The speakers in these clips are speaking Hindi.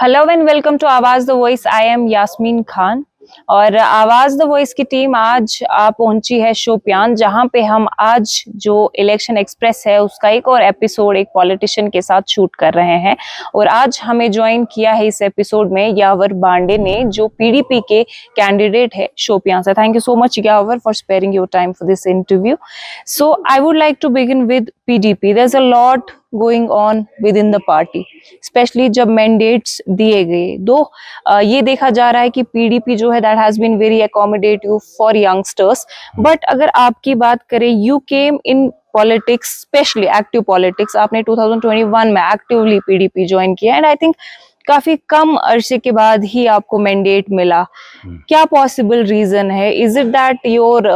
Hello and welcome to Awaaz the voice. I am Yasmeen Khan और आवाज द वॉइस की टीम आज पहुंची है शोपियान, जहां पे हम आज जो इलेक्शन एक्सप्रेस है उसका एक और एपिसोड एक पॉलिटिशियन के साथ शूट कर रहे हैं। और आज हमें ज्वाइन किया है इस एपिसोड में यावर बांडे ने, जो पीडीपी के कैंडिडेट है शोपियान से। Thank you so much Yawar for sparing your time for this interview. So I would like to begin with PDP. There is a lot going on within the party, specially जब मैंडेट्स दिए गए। ये देखा जा रहा है कि पीडीपी जो है that has been very accommodative for youngsters. But अगर आपकी बात करें, you came in politics, specially active politics, आपने 2021 में एक्टिवली पीडीपी ज्वाइन किया एंड आई थिंक काफी कम अरसे के बाद ही आपको मैंडेट मिला। क्या पॉसिबल रीजन है? Is it that your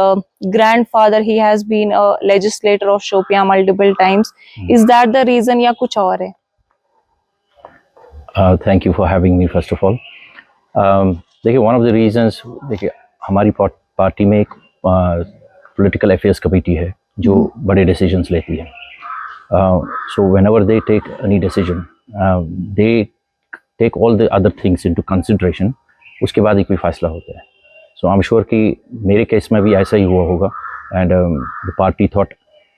grandfather he has been a legislator of Shopian multiple times? Is that the reason या कुछ और है? Thank you for having me first of all. देखिए, वन ऑफ द रीजंस, देखिए हमारी पार्टी में एक पॉलिटिकल अफेयर्स कमेटी है जो बड़े डिसीजंस लेती है। So whenever they take any decision, they take all the other things into consideration, उसके बाद ही कोई फैसला होता है। सो आई एम श्योर कि मेरे केस में भी ऐसा ही हुआ होगा and the party thought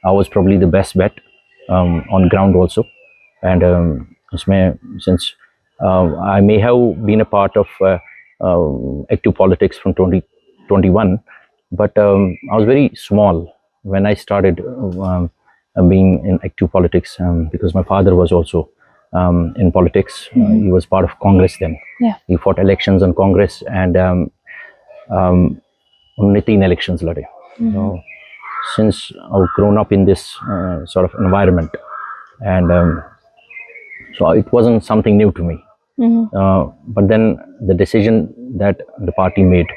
I was probably the best bet on ground also. And उसमें since I may have been a part of active politics from 2021, but I was very small when I started being in active politics, because my father was also in politics. He was part of Congress then. Yeah. He fought elections on Congress and उन्होंने 3 elections लड़े. So, since I've grown up in this sort of environment, and so it wasn't something new to me. But then the decision that the party made,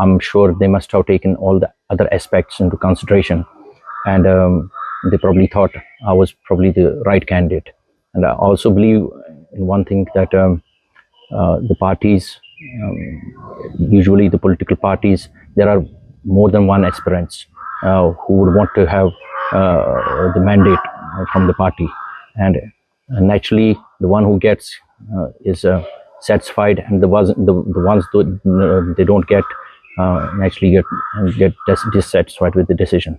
I'm sure they must have taken all the other aspects into consideration, and they probably thought I was probably the right candidate. And I also believe in one thing, that the parties, usually the political parties, there are more than one aspirants who would want to have the mandate from the party, and naturally the one who gets is satisfied, and the ones they don't get naturally get dissatisfied with the decision.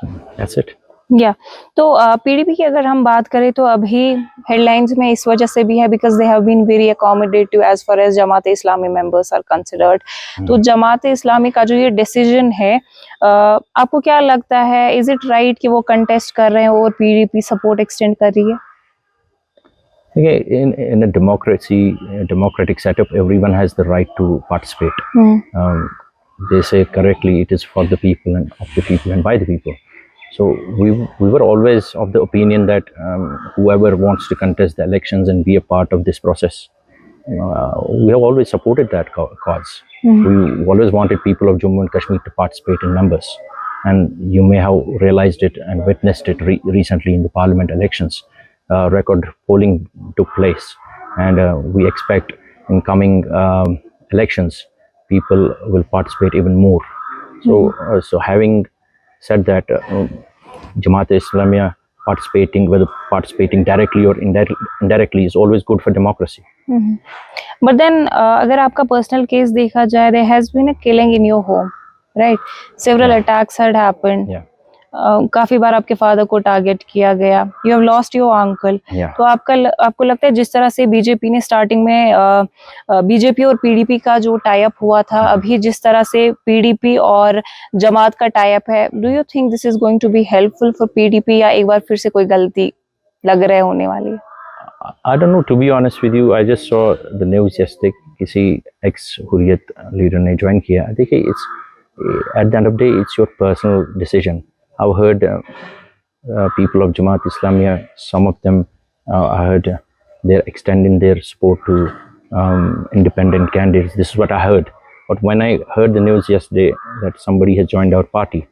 So that's it. या तो पीडीपी की अगर हम बात करें तो अभी हेडलाइंस में इस वजह से भी है because they have been very accommodative as far as Jamaat Islami members are considered. तो जमात इस्लामी का जो ये डिसीजन है, आपको क्या लगता है, इज इट राइट कि वो कंटेस्ट कर रहे हैं और पीडीपी सपोर्ट एक्सटेंड कर रही है? In a democracy, a democratic setup, everyone has the right to participate. They say correctly, it is for the people and of the people and by the people. So we were always of the opinion that whoever wants to contest the elections and be a part of this process, we have always supported that cause. We always wanted people of Jammu and Kashmir to participate in numbers, and you may have realized it and witnessed it recently in the parliament elections. Record polling took place, and we expect in coming elections people will participate even more. So having said that, Jamaat-e-Islamiyah participating directly or indirectly is always good for democracy. But then अगर आपका पर्सनल केस देखा जाए, there has been a killing in your home, right? Several attacks had happened. Yeah. काफी बार आपके फादर को टारगेट किया गया। You have lost your uncle. तो आपको लगता है जिस तरह से बीजेपी ने स्टार्टिंग में बीजेपी और पीडीपी का जो टाई अप हुआ था, अभी जिस तरह से पीडीपी और जमात का टाई अप है, do you think this is going to be helpful for PDP, या एक बार फिर से कोई गलती लग रहा है होने वाली है? I don't know, to be honest with you. I just saw the news yesterday. किसी ex हुर्रियत लीडर ने ज्वाइन किया। देखिए, it's at the end of the day, it's your personal decision. I've heard people of Jamaat Islamiyah, some of them, I heard they're extending their support to independent candidates. This is what I heard. But when I heard the news yesterday that somebody has joined our party,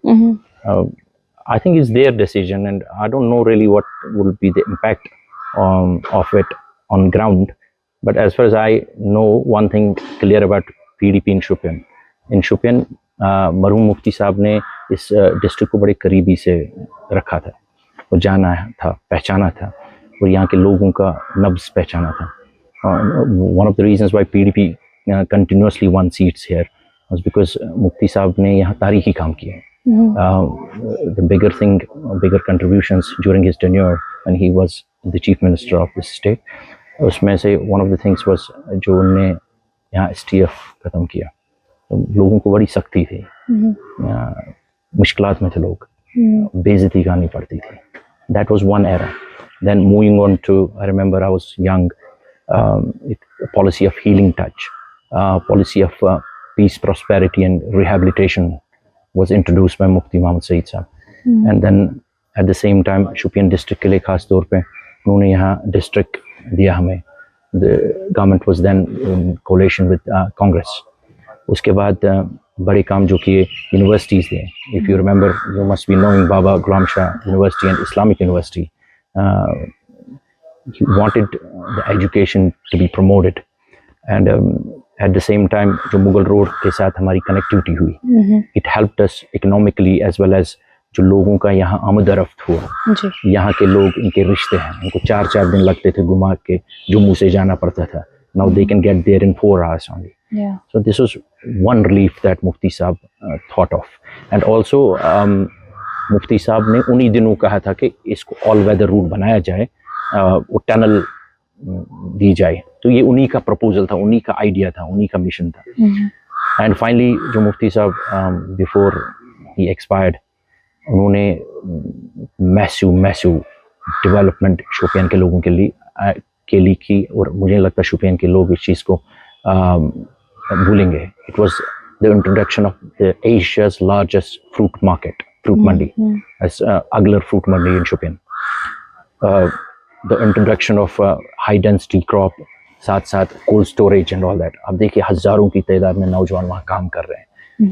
I think it's their decision, and I don't know really what will be the impact of it on ground. But as far as I know, one thing clear about PDP in Shopian. In Shopian, मरहूम मुफ्ती साहब ने इस डिस्ट्रिक्ट को बड़े करीबी से रखा था, और जाना था, पहचाना था, और यहाँ के लोगों का नब्ज़ पहचाना था। one of the reasons why PDP continuously won seats here was because Mufti साहब ने यहाँ तारीखी काम किए. The bigger contributions during his tenure when he was the chief minister of the state, उसमें से one of the things was जो उन्होंने यहाँ STF खत्म किया. तो लोगों को बड़ी सख्ती थी, मुश्किलात में थे लोग, बेइज्जती करनी पड़ती थी. That was one era. Then moving on to, I remember I was young, a policy of healing touch, policy of peace, prosperity and rehabilitation was introduced by Mufti Muhammad Saeed Sahab. And then at the same time Shopian district के लिए खास तौर पे उन्होंने यहाँ district दिया हमें. The government was then in coalition with Congress. उसके बाद बड़े काम जो किए, universities दिए. If you remember, you must be knowing Baba Ghulam Shah University and Islamic University. He wanted the education to be promoted, and at the same time जो मुगल रोड के साथ हमारी कनेक्टिविटी हुई, it helped us economically as well as जो लोगों का यहाँ आमद-ओ-रफ्त हुआ. यहाँ के लोग, इनके रिश्ते हैं, उनको 4-4 दिन लगते थे घुमा के जम्मू से जाना पड़ता था. Now they can get there in 4 hours only. Yeah. So this was one relief that Mufti Saab thought of. And also मुफ्ती साहब ने उन्हीं दिनों कहा था कि इसको ऑल वेदर रूट बनाया जाए, वो टनल दी जाए. तो ये उन्हीं का प्रपोजल था, उन्हीं का आइडिया था, उन्हीं का मिशन था. एंड फाइनली जो मुफ्ती साहब बिफोर ही एक्सपायर्ड, उन्होंने मैसिव डेवलपमेंट शोपियान के लोगों के लिए की, और मुझे लगता है शोपियान के लोग इस चीज़ को भूलेंगे. It was the introduction of the Asia's largest fruit mandi, as Aglar fruit mandi in Shopian. The introduction of high density crop, साथ cold storage and all that. अब देखिए हजारों की तादाद में नौजवान वहाँ काम कर रहे हैं.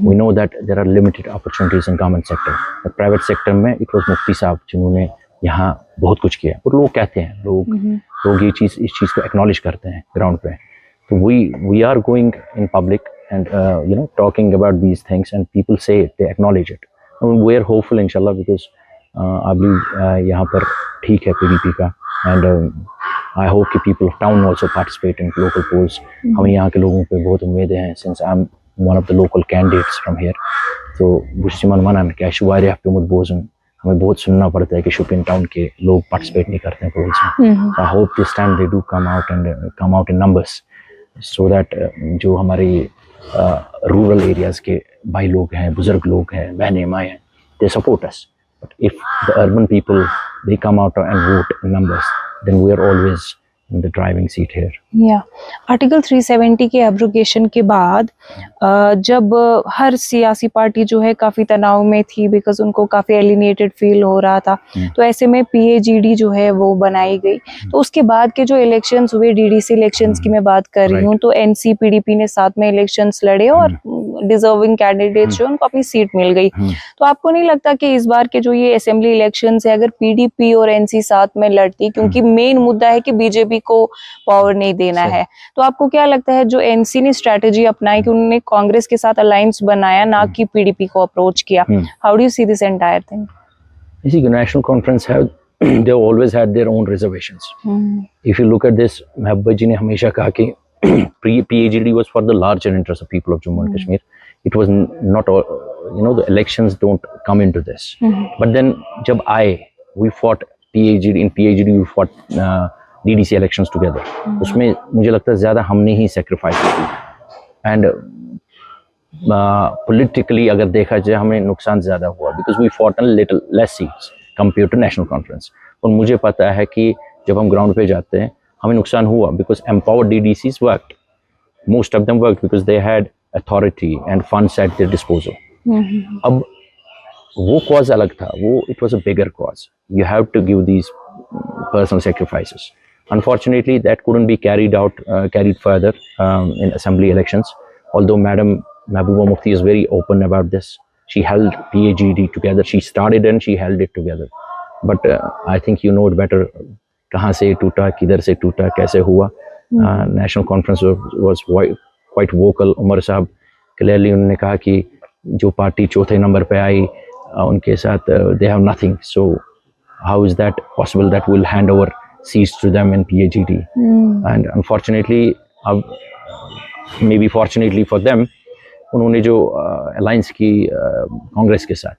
We know that there are limited opportunities in government sector. The private sector में it was मुफ्ती साहब जिन्होंने यहाँ बहुत कुछ किया. और लोग कहते हैं, लोग इस चीज़ को acknowledge करते हैं ground पे. So we are going in public and talking about these things, and people say it, they acknowledge it. We are hopeful inshallah because I believe यहाँ पर ठीक है PDP का, and I hope कि people of town also participate in local polls. हमें यहाँ के लोगों पे बहुत उम्मीदें हैं, since I'm one of the local candidates from here. तो बुश्तिमान माना में क्या शुवारे पे मुझ बोझन हमें बहुत सुनना पड़ता है कि शोपियान टाउन के लोग participate नहीं करते हैं polls में. I hope this time they do come out in numbers, so that जो हमारे रूरल एरियाज के भाई लोग हैं, बुजुर्ग लोग हैं, बहनें माएँ हैं, they support us. But if the urban people, they come out and vote in numbers, then we are always in the driving seat here. Yeah. Article 370 के एब्रोगेशन के बाद जब हर सियासी पार्टी जो है काफी तनाव में थी, बिकॉज उनको काफी एलिनेटेड फील हो रहा था, तो ऐसे में PAGD जो है वो बनाई गई. तो उसके बाद के जो इलेक्शंस हुए, DDC इलेक्शंस की मैं बात कर रही हूँ, तो NC PDP ने साथ में इलेक्शंस लड़े और डिजर्विंग कैंडिडेट्स जो उनको अपनी सीट मिल गई. तो आपको नहीं लगता कि इस बार के जो ये असेंबली इलेक्शंस है, अगर PDP और NC साथ में लड़ती, क्योंकि मेन मुद्दा है कि बीजेपी को पावर नहीं देना है, तो आपको क्या लगता है जो NC ने स्ट्रेटेजी अपनाई कि उन्होंने कांग्रेस के साथ अलायंस बनाया, ना कि PDP को अप्रोच किया? How do you see this entire thing? You see, the National Conference they always had their own reservations. If you look at this, Mahabba ji ne hamesha kaha ki PAGD was for the larger interest of people of Jammu and Kashmir. It was not, the elections don't come into this. But then jab we fought PAGD, in PAGD we fought DDC elections together. उसमें मुझे लगता है ज़्यादा हमने ही sacrifice की, and politically अगर देखा जाए हमें नुकसान ज़्यादा हुआ, because we fought a little less seats compared to National Conference. और मुझे पता है कि जब हम ग्राउंड पे जाते हैं हमें नुकसान हुआ, because empowered DDCs worked. Most of them worked because they had authority and funds at their disposal. अब वो cause अलग था, वो it was a bigger cause. You have to give these personal sacrifices. Unfortunately, that couldn't be carried further in assembly elections. Although Madam Mahbooba Mufti is very open about this. She held PAGD together. She started and she held it together. But I think you know it better. कहाँ से टूटा, किधर से टूटा, कैसे हुआ? National Conference was quite vocal. Umar साहब clearly उन्होंने कहा कि जो पार्टी चौथे नंबर पे आई उनके साथ they have nothing. So how is that possible that we'll hand over seats to them in PAGD. And unfortunately, maybe fortunately for them, उन्होंने जो alliance की कांग्रेस के साथ,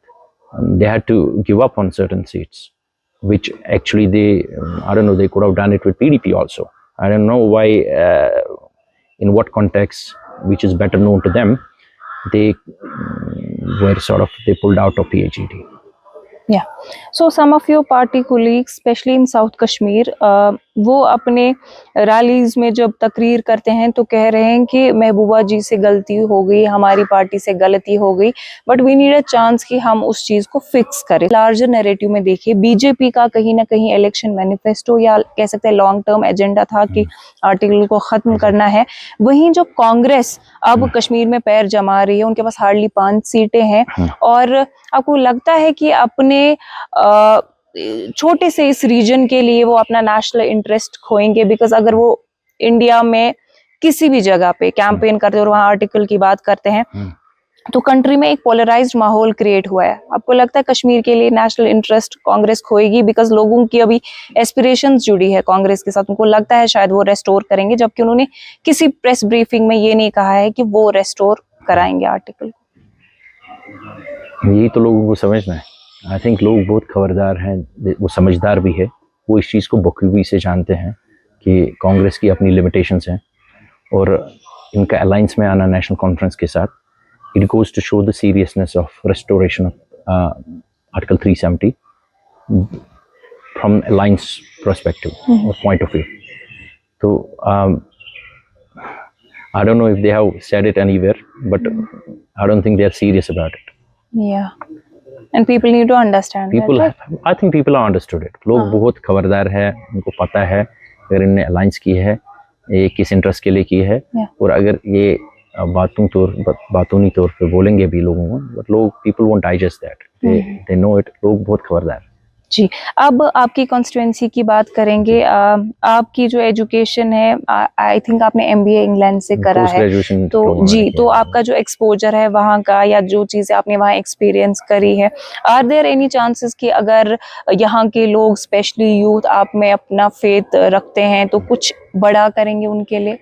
they had to give up on certain seats, which actually I don't know, they could have done it with PDP also. I don't know why, in what context, which is better known to them, they they pulled out of PAGD. Yeah. So some of your party colleagues, especially in South Kashmir, वो अपने रैलीज में जब तकरीर करते हैं तो कह रहे हैं कि महबूबा जी से गलती हो गई, हमारी पार्टी से गलती हो गई, but we need a chance कि हम उस चीज को फिक्स करें। लार्जर नैरेटिव में देखिए, बीजेपी का कहीं ना कहीं इलेक्शन मैनिफेस्टो या कह सकते हैं लॉन्ग टर्म एजेंडा था कि आर्टिकल को खत्म करना है। वहीं जो कांग्रेस अब कश्मीर में पैर जमा रही है, उनके पास हार्डली 5 सीटें हैं, और आपको लगता है कि अपने छोटे से इस रीजन के लिए वो अपना नेशनल इंटरेस्ट खोएंगे? बिकॉज अगर वो इंडिया में किसी भी जगह पे कैंपेन करते हैं और वहां आर्टिकल की बात करते हैं तो कंट्री में एक पोलराइज्ड माहौल क्रिएट हुआ है। आपको लगता है कश्मीर के लिए नेशनल इंटरेस्ट कांग्रेस खोएगी? बिकॉज लोगों की अभी एस्पिरेशंस जुड़ी है कांग्रेस के साथ, उनको लगता है शायद वो रेस्टोर करेंगे, जबकि उन्होंने किसी प्रेस ब्रीफिंग में ये नहीं कहा है कि वो रेस्टोर कराएंगे आर्टिकल। यही तो लोगों को समझना है। आई थिंक लोग बहुत खबरदार हैं, वो समझदार भी है, वो इस चीज़ को बखूबी से जानते हैं कि कांग्रेस की अपनी लिमिटेशंस हैं, और इनका अलायंस में आना नेशनल कॉन्फ्रेंस के साथ, it goes to show the seriousness of restoration of article 370 from alliance perspective और पॉइंट ऑफ व्यू। तो I don't know if they have said it anywhere, but I don't think they are serious about it. Yeah. And people need to understand people that, right? I think people have understood it. लोग बहुत खबरदार है, उनको पता है अगर इन्होंने अलायंस की है ये किस इंटरेस्ट के लिए की है, और अगर ये बातूनी तौर पे बोलेंगे भी लोगों को, बट लोग people won't digest that. They know it. लोग बहुत खबरदार। जी, अब आपकी कॉन्स्टिट्यूएंसी की बात करेंगे। आपकी जो एजुकेशन है, आई थिंक आपने एमबीए इंग्लैंड से करा है, तो जी, तो आपका जो एक्सपोजर है वहाँ का, या जो चीज़ें आपने वहाँ एक्सपीरियंस करी है, आर देयर एनी चांसेस कि अगर यहाँ के लोग स्पेशली यूथ आप में अपना फेथ रखते हैं तो कुछ बड़ा करेंगे उनके लिए?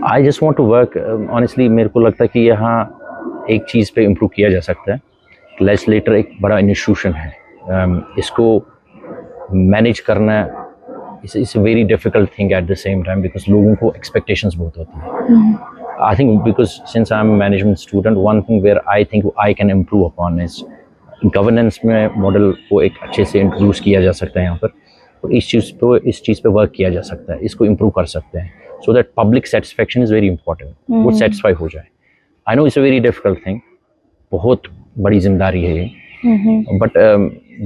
I just want to work honestly. मेरे को लगता है कि यहाँ एक चीज़ पे इम्प्रूव किया जा सकता है। लेजिस्लेटर एक बड़ा इंस्टीट्यूशन है, इसको मैनेज करना it's a very difficult thing at the same time, because लोगों को एक्सपेक्टेशंस बहुत होती है। I think because since I am management student, one thing where I think I can improve upon is governance में मॉडल को एक अच्छे से इंट्रोड्यूस किया जा सकता है यहाँ पर, और इस चीज़ पे वर्क किया जा सकता है, इसको इम्प्रूव कर सकते हैं, so that public satisfaction is very important, वो सेटिस्फाई हो जाए। I know it's a very difficult thing, बहुत बड़ी जिम्मेदारी है ये, but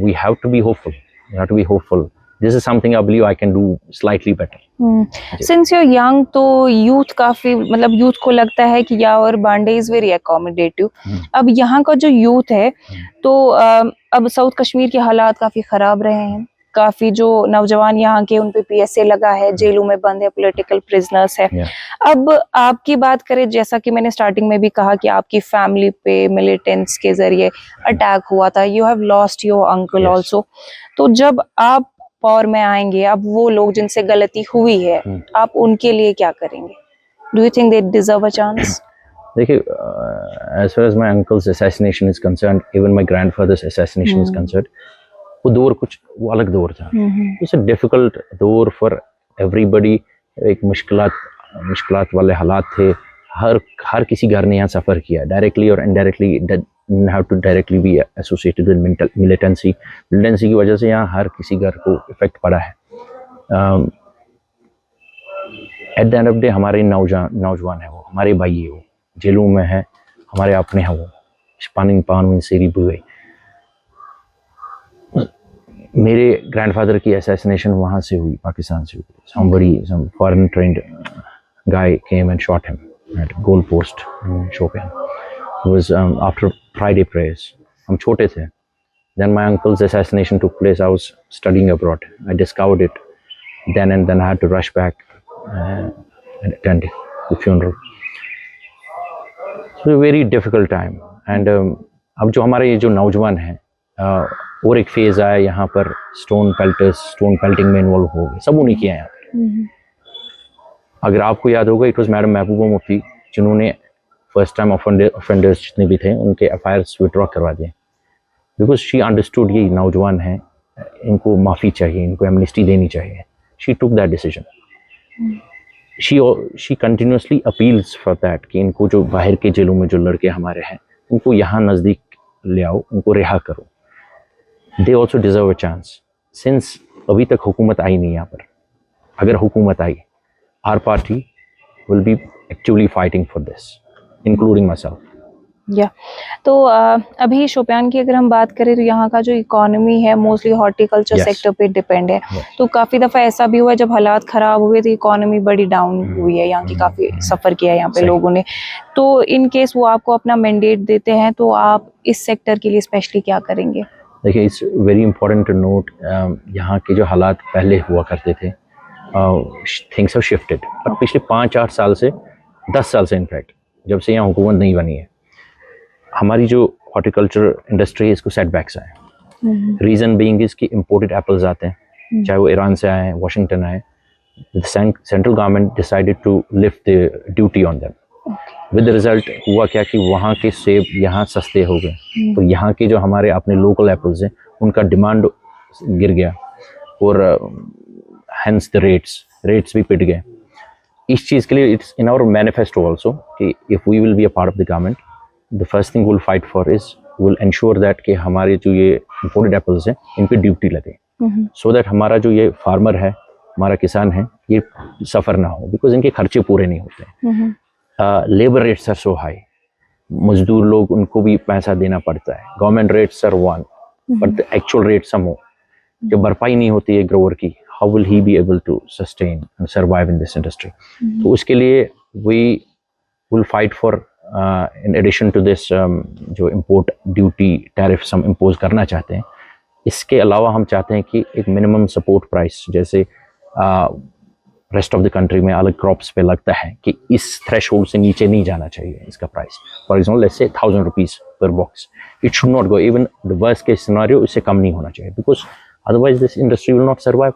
we have to be hopeful. This is something I believe I can do slightly better. Since you're young, तो यूथ काफी, मतलब यूथ को लगता है कि यावर बांडे इज वेरी अकोमोडेटिव। अब यहाँ का जो यूथ है, तो अब साउथ कश्मीर के हालात काफी खराब रहे हैं, काफी जो नौजवान यहाँ के उन पे पीएसए लगा है, जेलों में बंद है, पॉलिटिकल प्रिजनर्स है। अब आपकी बात करें, जैसा कि मैंने स्टार्टिंग में भी कहा कि आपकी फैमिली पे मिलिटेंट्स के जरिए अटैक हुआ था, you have lost your uncle also, तो जब आप पावर में आएंगे, अब वो लोग जिनसे गलती हुई है, आप उनके लिए क्या करेंगे? Do you think they deserve a chance? देखिए, as far as my uncle's assassination is concerned, even my grandfather's assassination is concerned, वो दौर वो अलग दौर था। इट्स अ डिफिकल्ट दौर फॉर एवरीबडी, एक मुश्किलात वाले हालात थे, हर किसी घर ने यहाँ सफ़र किया, डायरेक्टली और indirectly, have to directly be associated with militancy की वजह से यहाँ हर किसी घर को इफेक्ट पड़ा है। At the end of day हमारे नौजवान है, वो हमारे भाई है, वो जेलों में है, हमारे अपने हैं, वो पान सेरी बुए। मेरे ग्रैंडफादर की असैसिनेशन वहाँ से हुई, पाकिस्तान से हुई। some foreign trained guy came and shot him at goal post in Shopian. It was after Friday prayers. हम छोटे थे। Then my uncle's assassination took place. I was studying abroad. I discovered it then, and then I had to rush back and attend the funeral. So a very difficult time. And अब जो हमारे ये जो नौजवान हैं, और एक फेज आया यहाँ पर स्टोन पेल्टिंग में इन्वॉल्व हो गए, सब उन्हीं किया यहाँ पर। अगर आपको याद होगा, it was madam Mehbooba Mufti जिन्होंने फर्स्ट टाइम ऑफेंडर्स जितने भी थे उनके एफआईआर्स विड्रॉ करवा दिए, बिकॉज शी अंडरस्टूड ये नौजवान हैं, इनको माफ़ी चाहिए, इनको एमनेस्टी देनी चाहिए। She took that decision. She continuously appeals for that कि इनको जो बाहर के जेलों में जो लड़के हमारे हैं उनको यहाँ नज़दीक ले आओ, उनको रिहा करो। They also deserve a chance. Since अभी तक हुकूमत आई नहीं यहाँ पर, अगर हुकूमत आई, our party will be actively fighting for this, including myself. या तो अभी शोपियान की अगर हम बात करें तो यहाँ का जो इकोनॉमी है मोस्टली हॉर्टिकल्चर Yes. सेक्टर पे डिपेंड है। Yes. तो काफी दफा ऐसा भी हुआ है जब हालात खराब हुए तो इकोनॉमी बड़ी डाउन हुई है, यहाँ की काफी सफर किया है यहाँ पे सही। लोगों ने। तो इन केस वो आपको अपना मैंडेट देते हैं तो आप इस सेक्टर के लिए स्पेशली क्या करेंगे? देखिए, it's very important to note, यहाँ के जो हालात पहले हुआ करते थे, थिंग्स हैव शिफ्टेड। पर पिछले 5-8 साल से, 10 साल से इनफैक्ट, जब से यहाँ हुकूमत नहीं बनी है, हमारी जो हॉर्टिकल्चर इंडस्ट्री है इसको सेटबैक्स आए। रीज़न बीइंग इज कि इम्पोर्टेड एप्पल्स आते हैं, चाहे वो ईरान से आए, वाशिंगटन आए। Central government decided to lift the duty on them. With result हुआ क्या कि वहाँ के सेब यहाँ सस्ते हो गए, तो यहाँ के जो हमारे अपने लोकल एप्पल्स हैं उनका डिमांड गिर गया, और हेंस द रेट्स भी पिट गए। इस चीज़ के लिए it's in our manifesto also कि if we will be a part of the government, the first thing will fight for is will ensure that कि हमारे जो ये इम्पोर्टेड एप्पल्स हैं इन पे ड्यूटी लगे, सो दैट हमारा जो ये फार्मर है, हमारा किसान है, ये सफ़र ना हो, बिकॉज इनके खर्चे पूरे नहीं होते। Labour rates are so high, मजदूर लोग, उनको भी पैसा देना पड़ता है। Government rates are one, but the actual rate some हो। जब भरपाई नहीं होती है ग्रोवर की, how will he be able to sustain and survive in this industry? तो उसके लिए we will fight for, in addition to this, जो इम्पोर्ट ड्यूटी टैरिफ हम इम्पोज करना चाहते हैं, इसके अलावा हम चाहते हैं कि एक मिनिमम सपोर्ट प्राइस, जैसे रेस्ट ऑफ द कंट्री में अलग क्रॉप्स पे लगता है कि इस थ्रेशोल्ड से नीचे नहीं जाना चाहिए इसका price. For example, let's say 1000 rupees पर box, it should not go, even the worst case scenario इससे कम नहीं होना चाहिए, because otherwise this industry will not survive.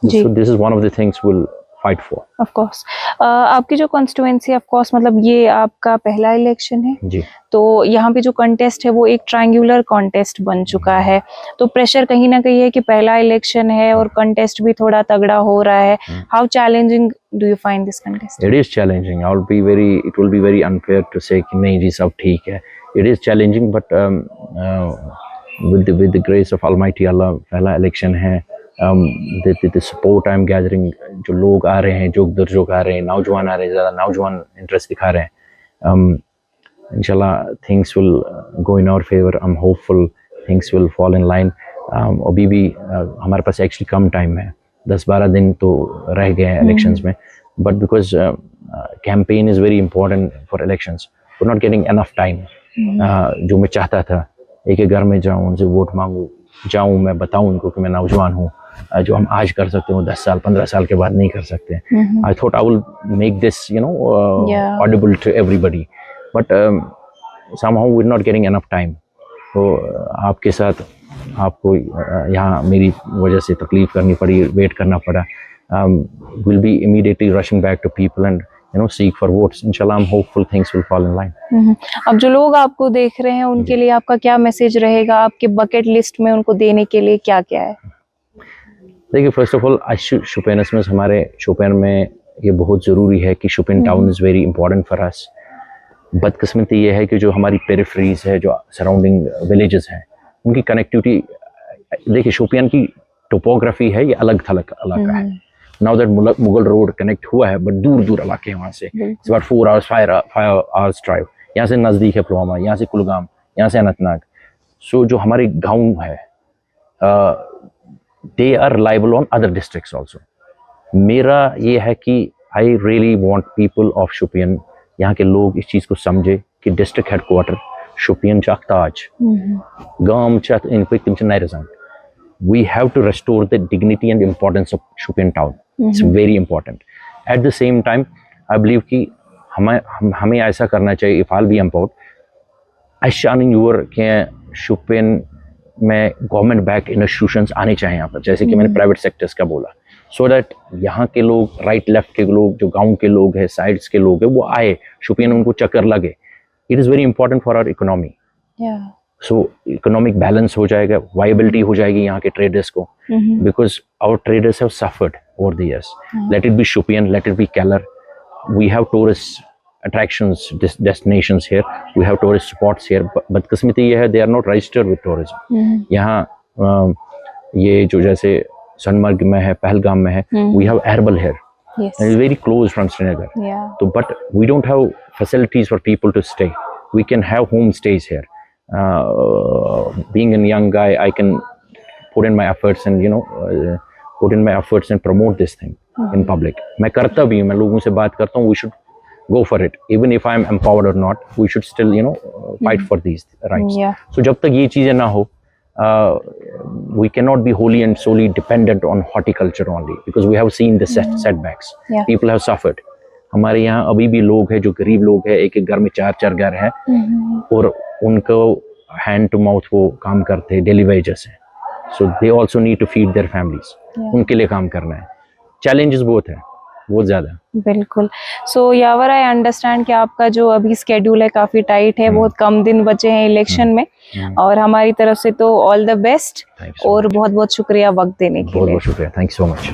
जी। So this is one of the things we'll fight for. Of course आपकी जो कॉन्स्टिट्यूएंसी, ऑफ कोर्स मतलब ये आपका पहला इलेक्शन है, जी। तो यहाँ पे जो कंटेस्ट है वो एक ट्रायंगुलर कॉन्टेस्ट बन चुका है, तो प्रेशर कहीं ना कहीं है कि पहला इलेक्शन है और कंटेस्ट भी थोड़ा तगड़ा हो रहा है। How challenging do you find this contest? It is challenging. It will be very unfair to say कि नहीं जी सब ठीक है. It is challenging, but with the grace of Almighty Allah, पहला इलेक्शन है, the support I'm gathering, जो लोग आ रहे हैं, जोग आ रहे हैं, नौजवान आ रहे हैं, ज़्यादा नौजवान इंटरेस्ट दिखा रहे हैं, इंशाल्लाह things will go in our favor. I'm hopeful things will fall in line. अभी भी हमारे पास एक्चुअली कम टाइम है, 10-12 दिन तो रह गए हैं इलेक्शंस में, but because campaign is very important for elections, we're not getting enough time. जो मैं चाहता था, एक घर में जाऊँ, उनसे वोट मांगूँ, जाऊँ, मैं बताऊँ उनको कि मैं नौजवान हूँ, जो हम आज कर सकते हो 10 साल 15 साल के बाद नहीं कर सकते। I thought I will make this audible to everybody, but somehow we're not getting enough time. तो आपके साथ आपको यहाँ मेरी वजह से तकलीफ करनी पड़ी, वेट करना पड़ा। We'll be immediately rushing back to people and seek for votes. Inshallah, I'm hopeful things will fall in line. अब जो लोग आपको देख रहे हैं उनके लिए आपका क्या मैसेज रहेगा? आपके बकेट लिस्ट में उनको देने के लिए क्या क्या है? देखिए, फर्स्ट ऑफ ऑल शोपियानिज्म हमारे शोपियान में ये बहुत ज़रूरी है कि Shopian town is very important for us. बदकिस्मती ये है कि जो हमारी पेरिफेरीज है, जो सराउंडिंग विलेजेस हैं, उनकी कनेक्टिविटी, देखिए शोपियान की टोपोग्राफी है, ये अलग थलग इलाका है। Now that Mughal road connect हुआ है, बट दूर दूर इलाके हैं वहाँ से, it's about 4 hours 5 hours drive. यहाँ से नज़दीक है पुलवामा, यहाँ से कुलगाम, यहाँ से अनंतनाग। सो जो हमारे गाँव है, they are reliable on other districts also. मेरा ये है कि I really want people of Shopian, यहाँ के लोग इस चीज़ को समझे कि डिस्ट्रिक्ट हेडक्वार्टर शोपियान च ताज गांव च इन पे तम नहीं रजान। We have to restore the dignity and importance of Shopian town. It's very important. At the same time I believe कि हमें ऐसा करना चाहिए, if I be empowered, I shall यूर के शोपियान में गवर्नमेंट बैक इंस्टीट्यूशंस आने चाहिए यहाँ पर, जैसे कि मैंने प्राइवेट सेक्टर्स का बोला, सो दैट यहाँ के लोग, राइट लेफ्ट के लोग, जो गांव के लोग हैं, साइड्स के लोग हैं, वो आए शोपियान, उनको चक्कर लगे. It is very important for our economy. So economic balance हो जाएगा, वाइबिलिटी हो जाएगी यहाँ के ट्रेडर्स को, because our traders have suffered over the years. Let it be Shopian, let it be Keller, we have tourist attractions, destinations here, we have tourist spots here, but किस्मती ये है, they are not registered with tourism. यहाँ ये जो जैसे सोनमर्ग में है, पहलगाम में है, we have Airball here, and it's very close from Srinagar. So but we don't have facilities for people to stay. We can have homestays here. Being a young guy, I can put in my efforts and put in my efforts and promote this thing in public. मैं करता भी हूँ, मैं लोगों से बात करता हूँ, we should go for it, even if I'm empowered or not, we should still fight for these rights. So जब तक ये चीजें ना हो, we cannot be wholly and solely dependent on horticulture only, because we have seen the setbacks. People have suffered. हमारे यहाँ अभी भी लोग हैं जो गरीब लोग हैं, एक एक घर में 4-4 घर हैं, और उनको hand to mouth वो काम करते हैं, daily wages हैं. So they also need to feed their families. उनके लिए काम करना है. Challenges बहुत है, बहुत ज्यादा. बिल्कुल. सो यावर, आई अंडरस्टैंड कि आपका जो अभी स्केड्यूल है काफी टाइट है, बहुत कम दिन बचे हैं इलेक्शन में, और हमारी तरफ से तो ऑल द बेस्ट, और बहुत बहुत शुक्रिया वक्त देने के लिए. बहुत बहुत शुक्रिया. Thank you so much.